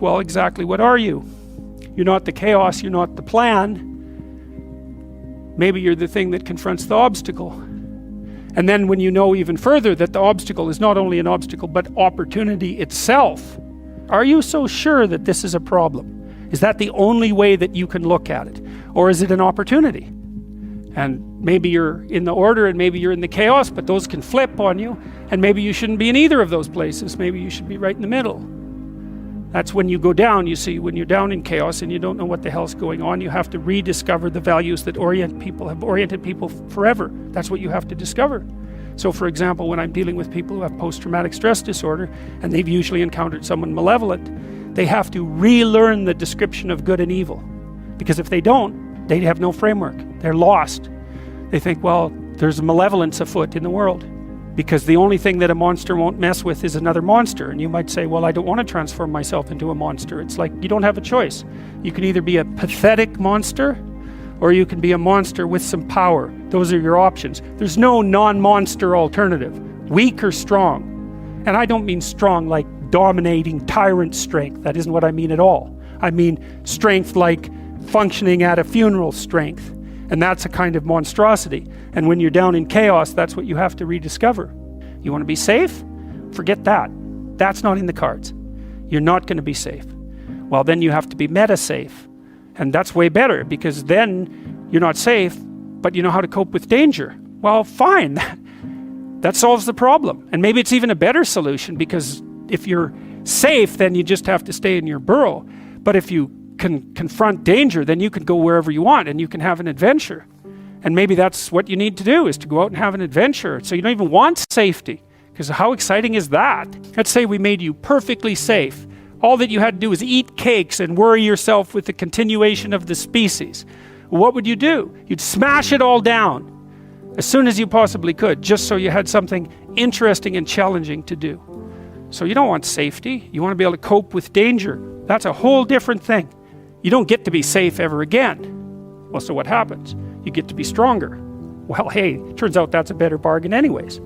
Well, exactly what are you? You're not the chaos, you're not the plan. Maybe you're the thing that confronts the obstacle. And then when you know even further that the obstacle is not only an obstacle, but opportunity itself, are you so sure that this is a problem? Is that the only way that you can look at it? Or is it an opportunity? And maybe you're in the order and maybe you're in the chaos, but those can flip on you. And maybe you shouldn't be in either of those places. Maybe you should be right in the middle. That's when you go down, you see, when you're down in chaos and you don't know what the hell's going on, you have to rediscover the values that have oriented people forever. That's what you have to discover. So for example, when I'm dealing with people who have post-traumatic stress disorder, and they've usually encountered someone malevolent, they have to relearn the description of good and evil. Because if they don't, they have no framework. They're lost. They think, well, there's malevolence afoot in the world. Because the only thing that a monster won't mess with is another monster. And you might say, well, I don't want to transform myself into a monster. It's like, you don't have a choice. You can either be a pathetic monster, or you can be a monster with some power. Those are your options. There's no non-monster alternative. Weak or strong. And I don't mean strong like dominating tyrant strength. That isn't what I mean at all. I mean strength like functioning at a funeral strength. And that's a kind of monstrosity. And when you're down in chaos, that's what you have to rediscover. You want to be safe? Forget that. That's not in the cards. You're not going to be safe. Well, then you have to be meta-safe. And that's way better, because then you're not safe, but you know how to cope with danger. Well, fine. That solves the problem. And maybe it's even a better solution, because if you're safe, then you just have to stay in your burrow. But if you can confront danger, then you can go wherever you want and you can have an adventure. And maybe that's what you need to do, is to go out and have an adventure. So you don't even want safety, because how exciting is that? Let's say we made you perfectly safe. All that you had to do was eat cakes and worry yourself with the continuation of the species. What would you do? You'd smash it all down as soon as you possibly could, just so you had something interesting and challenging to do. So you don't want safety. You want to be able to cope with danger. That's a whole different thing. You don't get to be safe ever again. Well, so what happens? You get to be stronger. Well, hey, turns out that's a better bargain anyways.